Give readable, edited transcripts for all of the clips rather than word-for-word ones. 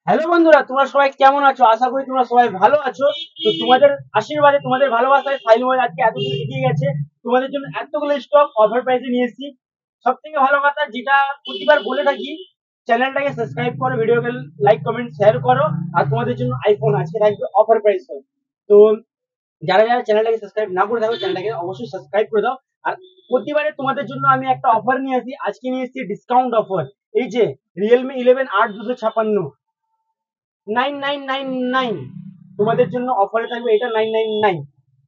Hello বন্ধুরা, তোমরা সবাই কেমন আছো? আশা করি তোমরা সবাই ভালো আছো। তো তোমাদের আশীর্বাদে, তোমাদের ভালোবাসায় সাইল মোবাইল আজকে এত দূর এগিয়ে গেছে। তোমাদের জন্য এতগুলো স্টক অফার প্রাইসে নিয়ে এসেছি। সব থেকে ভালো কথা যেটা প্রতিবার বলে থাকি, চ্যানেলটাকে সাবস্ক্রাইব করো, ভিডিওকে লাইক কমেন্ট শেয়ার করো। আর তোমাদের জন্য আইফোন আজকে থাকবে অফার প্রাইস। তো যারা যারা চ্যানেলটাকে সাবস্ক্রাইব না করে থাকো, চ্যানেলটাকে অবশ্যই সাবস্ক্রাইব করে দাও। আর প্রতিবারে তোমাদের জন্য আমি একটা অফার নিয়ে আসি। আজকে নিয়ে এসেছি ডিসকাউন্ট অফার। এই যে Realme 11 8 256 9999, তোমাদের জন্য অফারে থাকবে এটা 999,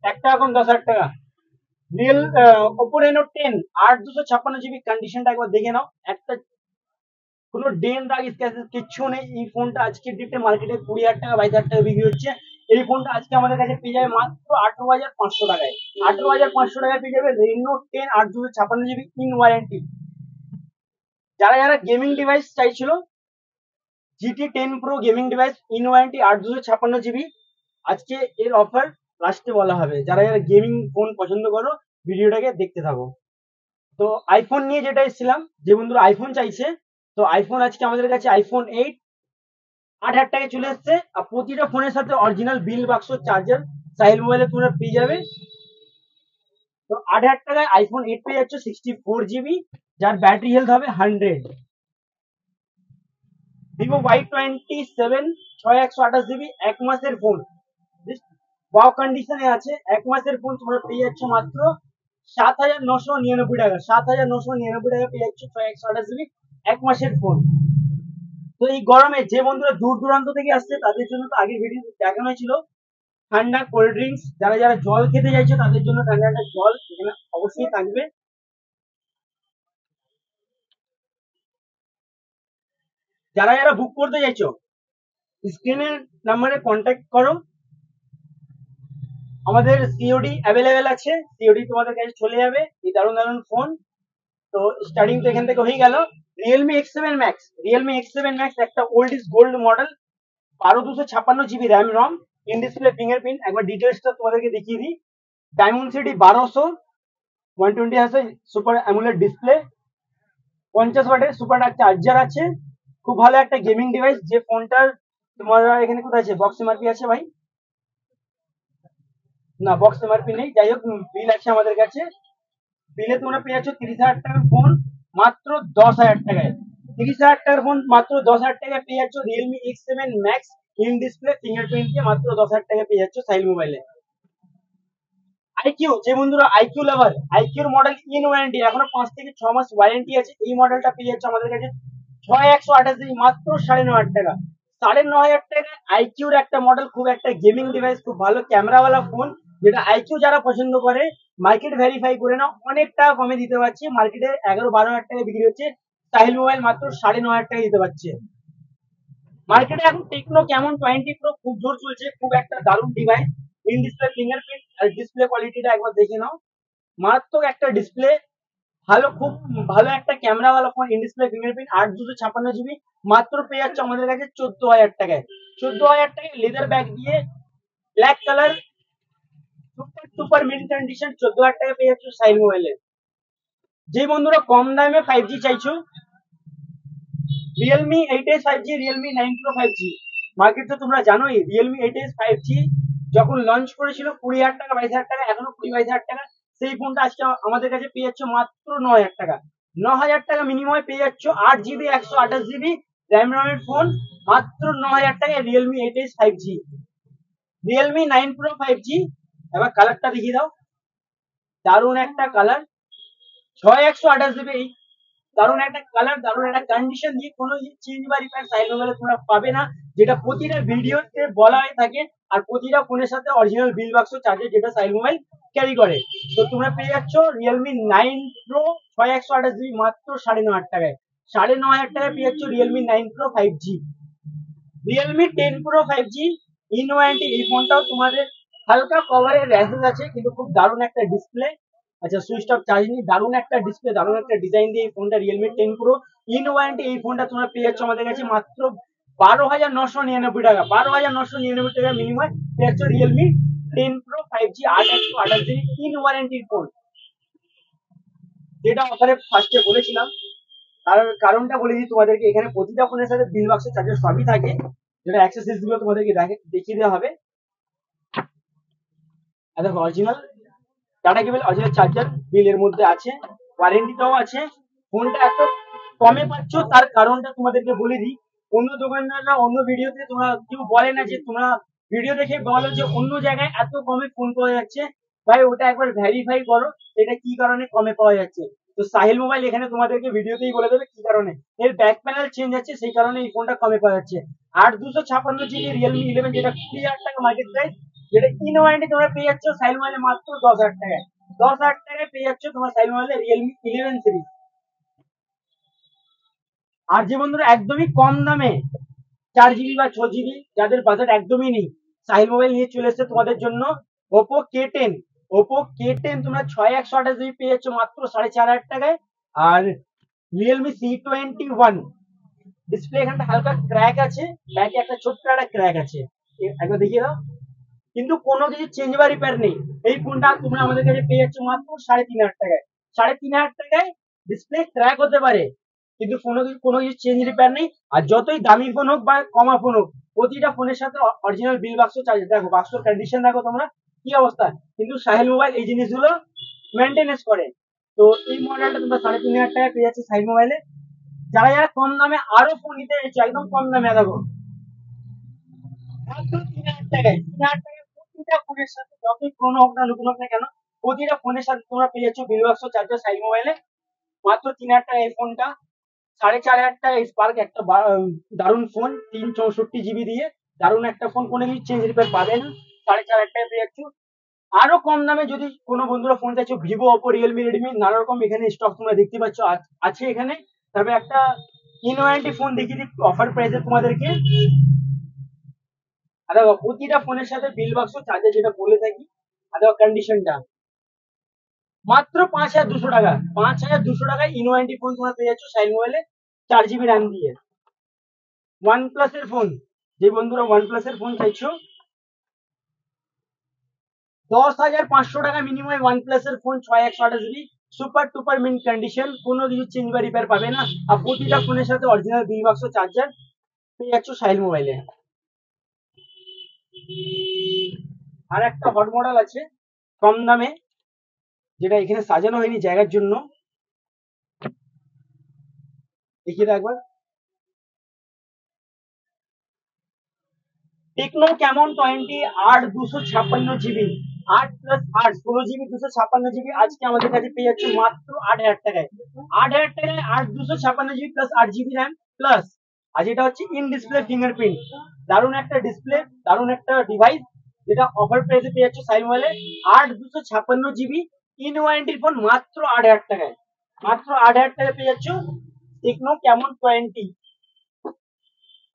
একটা এখন 10,000 টাকা। রিয়েল ওপো রেনো 10 8 256 জিবি, কন্ডিশনটা একবার দেখে নাও। একটা কোনো ডেন দাগ স্ক্র্যাচেস কিচ্ছু নেই। এই ফোনটা আজকের ডেটে মার্কেটে 20,000 টাকা 22,000 টাকা বিক্রি হচ্ছে। এই ফোনটা আজকে আমাদের কাছে পেয়ে যাবে মাত্র 18,500 টাকায়। 18,500 টাকায় পেয়ে যাবে Reno 10 8 256 জিবি ইন ওয়ারেন্টি। যারা যারা গেমিং ডিভাইস চাইছিল, GT10 Pro gaming device in warranty 8 256 GB, আজকে এর অফার লাস্টে বলা হবে। যারা যারা গেমিং ফোন পছন্দ করো, ভিডিওটাকে দেখতে থাকো। তো আইফোন নিয়ে যেটা এসেছিলাম, যে বন্ধুরা আইফোন চাইছে, তো আইফোন আজকে আমাদের কাছে iPhone 8 8,000 টাকায় চলে এসছে। আর প্রতিটা ফোনের সাথে অরিজিনাল বিল বাক্স, চার্জার সাহিল মোবাইলে তোমরা পেয়ে যাবে। তো 8,000 টাকায় iPhone 8 পেয়ে যাচ্ছ 64 জিবি, যার ব্যাটারি হেলথ হবে 100। Vivo Y27 6 128 জিবি, 1 মাসের ফোন, ওয়াও কন্ডিশনে আছে। 1 মাসের ফোন তোমরা পেয়ে যাচ্ছ মাত্র 7,999 টাকা। 7,999 টাকা পেয়ে যাচ্ছ 6 128 জিবি 1 মাসের ফোন। তো এই গরমে যে বন্ধুরা দূর দূরান্ত থেকে আসছে, তাদের জন্য তো আগের ভিডিও দেখানো ছিল ঠান্ডা কোল্ড ড্রিঙ্কস। যারা যারা জল খেতে চাইছো, তাদের জন্য ঠান্ডা ঠান্ডা জল এখানে অবশ্যই থাকবে। যারা যারা বুক করতে চাইছো, স্ক্রিনের নাম্বারে কন্ট্যাক্ট করো। আমাদের সিওডি অ্যাভেলেবেল আছে, সিওডি তোমাদের কাছে চলে যাবে এই দারুণ দারুণ ফোন। তো স্টার্টিং তো এখান থেকে হয়ে গেল। রিয়েলমি X7 Max একটা old is gold model, 12 256 GB RAM ROM, in display fingerprint. একবার ডিটেলসটা তোমাদেরকে দেখিয়ে দিই। Diamond city 1200, 120 hertz super amulet display, 50 ওয়াটের সুপার চার্জার আছে। খুব ভালো একটা গেমিং ডিভাইস। যে ফোনটার তোমার এখানে কোথায় আছে বক্স এমআরপি আছে ভাই? না, বক্স এমআরপি নেই। যাই হোক, বিল আছে আমাদের কাছে। বিলে তোমরা পেয়ে যাচ্ছ 30,000 টাকার ফোন মাত্র 10,000 টাকায়। 30,000 টাকার ফোন মাত্র 10,000 টাকায় পেয়ে যাচ্ছ Realme X7 Max in display fingerprint দিয়ে মাত্র 10,000 টাকায় পেয়ে যাচ্ছ সাইল মোবাইলে। আইকিউ, যে বন্ধুরা আইকিউ লাভার, আইকিউর মডেল ইন ওয়ারেন্টি, এখনো 5 থেকে 6 মাস ওয়ারেন্টি আছে। এই মডেলটা পেয়ে যাচ্ছে আমাদের কাছে 6 128 জিবি মাত্র 9,500 টাকা। 9,500 টাকায় আইকিউর একটা মডেল, খুব একটা গেমিং ডিভাইস, খুব ভালো ক্যামেরাওয়ালা ফোন। যেটা আইকিউ যারা পছন্দ করে, মার্কেট ভেরিফাই করে নাও, অনেক টাকা কমে দিতে পারছি। মার্কেটে 11 12 হাজার টাকায় বিক্রি হচ্ছে, সাহিল মোবাইল মাত্র 9,500 টাকায় দিতে পারছে। মার্কেটে এখন টেকনো Camon 20 Pro খুব জোর চলছে, খুব একটা দারুণ ডিভাইস। ইন ডিসপ্লে ফিঙ্গারপ্রিন্ট আর ডিসপ্লে কোয়ালিটিটা একবার দেখে নাও। মারাত্মক একটা ডিসপ্লে, ভালো, খুব ভালো একটা ক্যামেরাওয়ালা phone. In display fingerprint 8 256 GB মাত্র পেয়ে যাচ্ছে আমাদের কাছে 14,000 টাকায়। 14,000 টাকায় লেদার ব্যাগ দিয়ে, black colour, super super mid condition, 14,000 টাকায় পেয়ে যাচ্ছে সাইল মোবাইলে। যে বন্ধুরা কম দামে 5G চাইছো, Realme 8s 5G, Realme 9 Pro 5G। Market তো তোমরা জানোই, Realme 8s 5G যখন লঞ্চ করেছিল 20,000 টাকা 22,000 টাকা, এখনো 20 22 হাজার টাকা। সেই ফোনটা আজকে আমাদের কাছে পেয়ে যাচ্ছ মাত্র 9,000 টাকা। 9,000 টাকা মিনিমাম পেয়ে যাচ্ছ 8 জিবি 128 জিবি র্যাম রমের ফোন মাত্র 9,000 টাকায় Realme 8s 5G। Realme 9 Pro 5G, এবার কালারটা দেখিয়ে দাও। দারুণ একটা কালার, 6 128 জিবি, দারুণ একটা কালার, দারুণ একটা কন্ডিশন দিয়ে কোনো চেঞ্জ বা রিপেয়ার সাইড মোবাইলে তোমরা পাবে না, যেটা প্রতিটা ভিডিওতে বলা হয়ে থাকে। আর প্রতিটা ফোনের সাথে অরিজিনাল বিল বাক্স, চার্জার, যেটা সাইড মোবাইল ক্যারি করে। তো তোমরা পেয়ে যাচ্ছ Realme 9 Pro 6 128 জিবি মাত্র 9,500 টাকায়। 9,500 টাকায় পেয়ে যাচ্ছ Realme 9 Pro 5G। Realme 10 Pro 5G in warranty. এই ফোনটাও তোমাদের হালকা কভারের র্যাশেস আছে, কিন্তু খুব দারুণ একটা ডিসপ্লে। আচ্ছা, সুইচ অফ চার্জ নেই, দারুণ একটা ডিসপ্লে, দারুণ একটা ডিজাইন দিয়ে এই ফোনটা Realme 10 Pro ইন ওয়ারেন্টি। এই ফোনটা তোমরা পেয়ে যাচ্ছ আমাদের কাছে মাত্র 12,999 টাকা। 12,999 টাকা মিনিমাম পেয়ে যাচ্ছ Realme 10 Pro 5G 8 128 GB in ওয়ারেন্টির ফোন, যেটা অফারে ফার্স্টে বলেছিলাম। তার কারণটা বলে দিই তোমাদেরকে। এখানে প্রতিটা ফোনের সাথে বিল বাক্স, চার্জার সবই থাকে। যেটা অ্যাক্সেসরিজ গুলো তোমাদেরকে দেখিয়ে দেওয়া হবে। আর দেখো অরিজিনাল টাটা কেবল, অরিজিনাল চার্জার বিল এর মধ্যে আছে, ওয়ারেন্টিটাও আছে। ফোনটা এত কমে পাচ্ছ তার কারণটা তোমাদেরকে বলে দিই। অন্য দোকানদাররা অন্য ভিডিওতে তোমরা কেউ বলে না যে তোমরা ভিডিও দেখে বলো যে অন্য জায়গায় এত কমে ফোন পাওয়া যাচ্ছে, ভাই ওটা একবার ভেরিফাই করো এটা কি কারণে কমে পাওয়া যাচ্ছে। তো সাহিল মোবাইল এখানে তোমাদেরকে ভিডিওতেই বলে দেবে কি কারণে। এর ব্যাক প্যানেল চেঞ্জ আছে, সেই কারণে এই ফোনটা কমে পাওয়া যাচ্ছে। 8256 জিবি রিয়েলমি 11 যেটা 20,000 টাকা মার্কেট প্রাইস, যেটা ইন ওয়ারেন্টি তোমরা পেয়ে যাচ্ছ সাইল মোবাইলে মাত্র 10,000 টাকায়। 10,000 টাকায় পেয়ে যাচ্ছ তোমার সাইল মোবাইলে রিয়েলমি 11 সিরিজ। আর যে বন্ধুরা একদমই কম দামে 4 জিবি বা 6 জিবি যাদের বাজেট একদমই নেই, সাহিল মোবাইল নিয়ে চলে এসেছে তোমাদের জন্য ওপো কে 10। ওপো কে 10 তোমরা 6128 জিবি পেয়ে যাচ্ছ মাত্র 4,500 টাকায়। আর রিয়েলমি C21, ডিসপ্লে এখানটা হালকা ক্র্যাক আছে, ব্যাকে একটা ছোট্ট একটা ক্র্যাক আছে, একবার দেখিয়ে দাও। কিন্তু কোনো কিছু চেঞ্জ বা রিপেয়ার নেই। এই ফোনটা তোমরা আমাদের কাছে পেয়ে যাচ্ছ মাত্র 3,500 টাকায়। 3,500 টাকায় ডিসপ্লে ক্র্যাক হতে পারে, কিন্তু কোনো কিছু চেঞ্জ রিপেয়ার নেই। আর যতই দামি ফোন হোক বা কমা ফোন হোক, প্রতিটা ফোনের সাথে অরিজিনাল বিল বাক্স চার্জার, দেখো বাক্সর কন্ডিশন দেখো তোমরা কি অবস্থা। কিন্তু সাহেল মোবাইল এই জিনিসগুলো মেনটেনেন্স করে। তো এই মডেলটা তোমরা 3,500 টাকায় পেয়ে যাচ্ছে সাহেল মোবাইলে। যারা যারা কম দামে আরো ফোন নিতে চাইছো একদম কম দামে, দেখো মাত্র 3,000 টাকায়। 3,000 টাকায় প্রতিটা ফোনের সাথে যতই পুরোনো হোক না নতুন হোক না কেন, প্রতিটা ফোনের সাথে তোমরা পেয়ে যাচ্ছ বিল বাক্স চার্জার সাইড মোবাইলে। মাত্র 3,000 টাকা এই ফোনটা। 4,500 টাকা স্পার্ক একটা দারুণ ফোন, 364 জিবি দিয়ে দারুণ একটা ফোন, কোনো কিছু চেঞ্জ রিপেয়ার পাবে না। 4,500 টাকায় পেয়ে যাচ্ছ। আরো কম দামে যদি কোনো বন্ধুরা ফোন চাইছো, ভিভো ওপো রিয়েলমি রেডমি নানা রকম এখানে স্টক তোমরা দেখতে পাচ্ছ আছে এখানে। তবে একটা ইন ওয়ারেন্টি ফোন দেখিয়ে দিই অফার প্রাইসে তোমাদেরকে। আর দেখো প্রতিটা ফোনের সাথে বিল বাক্স চার্জার যেটা বলে থাকি। আর দেখো কন্ডিশনটা মাত্র 5,200 টাকা। 5,200 টাকায় ইন ওয়ারেন্টি ফোন তোমরা পেয়ে যাচ্ছ সাইড মোবাইলে, 4 জিবি র্যাম দিয়ে। ওয়ান প্লাস এর ফোন, যে বন্ধুরা ওয়ান প্লাস এর ফোন চাইছো, 10,500 টাকা মিনিমাম ওয়ান প্লাস এর phone, 6,128 GB, super টুপার mint condition, কোনো কিছু চেঞ্জ বা রিপেয়ার পাবে না। আর প্রতিটা ফোনের সাথে অরিজিনাল বিল বাক্স চার্জার পেয়ে যাচ্ছ সাইল মোবাইলে। আর একটা হট মডেল আছে কম দামে, যেটা এখানে সাজানো হয়নি জায়গার জন্য, দেখিয়ে দাও একবার। টেকনো কেমন 8 256 জিবি, 8+8 16 জিবি 256 জিবি আজকে আমাদের কাছে পেয়ে যাচ্ছে মাত্র 8,000 টাকায়। 8,000 টাকায় 8 256 GB plus 8 GB RAM plus. আর যেটা হচ্ছে ইন ডিসপ্লে ফিঙ্গারপ্রিন্ট, দারুণ একটা ডিসপ্লে, দারুণ একটা ডিভাইস, যেটা অফার প্রাইসে পেয়ে যাচ্ছে সাইল মোবাইলে। 8 256 জিবি ইন ওয়ারেন্টির ফোন মাত্র 8,000 টাকায়। মাত্র 8,000 টাকায় পেয়ে যাচ্ছ টেকনো কেমন 20।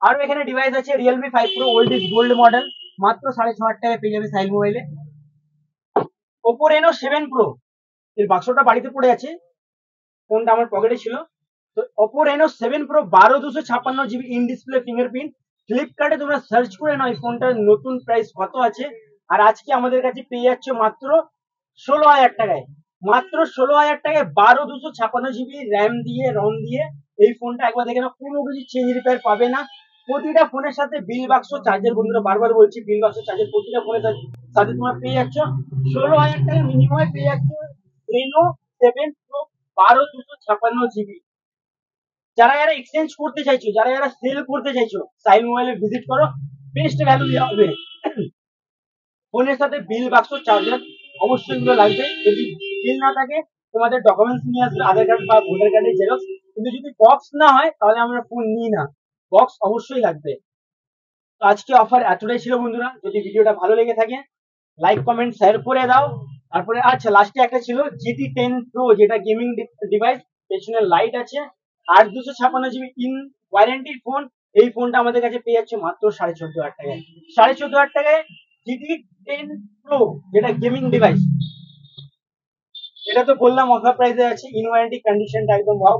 আরো এখানে ডিভাইস আছে Realme 5 pro old is gold model, মাত্র 6,500 টাকায় পেয়ে যাবে সাইল মোবাইলে। ওপো রেনো 7 প্রো, এর বাক্সটা বাড়িতে পড়ে আছে, ফোনটা আমার পকেটে ছিল। তো Oppo Reno 7 Pro 12 256 GB in display fingerprint. ফ্লিপকার্টে তোমরা সার্চ করে নাও এই ফোনটার নতুন প্রাইস কত আছে। আর আজকে আমাদের কাছে পেয়ে যাচ্ছে মাত্র 16,000 টাকায়। মাত্র 16,000 টাকায় 12 256 জিবি র্যাম দিয়ে রম দিয়ে এই ফোনটা একবার দেখে নাও, কোনো কিছু চেঞ্জ রিপেয়ার পাবে না। প্রতিটা ফোনের সাথে বিল বাক্স চার্জার, বন্ধুরা বারবার বলছি বিল বাক্স চার্জার প্রতিটা ফোনের সাথে তোমরা পেয়ে যাচ্ছ। 16,000 টাকা মিনিমাম পেয়ে যাচ্ছ রেনো 7 প্রো 12 256 জিবি। যারা যারা এক্সচেঞ্জ করতে চাইছো, যারা যারা সেল করতে চাইছো, সাইল মোবাইলে ভিজিট করো, বেস্ট ভ্যালু দেওয়া হবে। ফোনের সাথে বিল বাক্স চার্জার অবশ্যই এগুলো লাগবে। যদি বিল না থাকে তোমাদের ডকুমেন্টস নিয়ে আসবে, আধার কার্ড বা ভোটার কার্ডের জেরক্স। কিন্তু যদি বক্স না হয় তাহলে আমরা ফোন নিই না, বক্স অবশ্যই লাগবে। তো আজকে অফার এতটাই ছিল বন্ধুরা, যদি ভিডিওটা ভালো লেগে থাকে লাইক কমেন্ট শেয়ার করে দাও। তারপরে আচ্ছা লাস্টে একটা ছিল GT10 Pro, যেটা গেমিং ডিভাইস, পেছনে লাইট আছে, 8 256 জিবি ইন ওয়ারেন্টির ফোন। এই ফোনটা আমাদের কাছে পেয়ে যাচ্ছে মাত্র 14,500 টাকায়। 14,500 টাকায় GT10 Pro, যেটা গেমিং ডিভাইস। এটা তো বললাম অফার প্রাইসে আছে, ইন ওয়ারেন্টি কন্ডিশনটা একদম ওয়াও।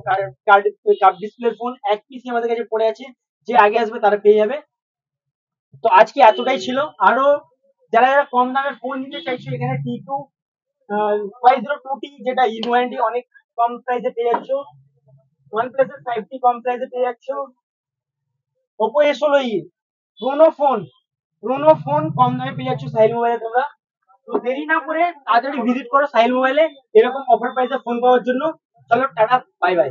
কার্ড ডিসপ্লে ফোন এক পিস আমাদের কাছে পড়ে আছে, যে আগে আসবে তারা পেয়ে যাবে। তো আজকে এতটাই ছিল। আরো যারা যারা কম দামের ফোন নিতে চাইছো, এখানে T2 Y02T, যেটা ইন ওয়ারেন্টি অনেক কম প্রাইসে পেয়ে যাচ্ছ। ওয়ান প্লাস এর 5T কম প্রাইসে পেয়ে যাচ্ছ। ওপো A16e প্রোনো ফোন কম দামে পেয়ে যাচ্ছ সাহিল মোবাইলে তোমরা। তো দেরি না করে তাড়াতাড়ি ভিজিট করো সাহিল মোবাইলে এরকম অফার প্রাইসে ফোন পাওয়ার জন্য। চলো টাটা, বাই বাই।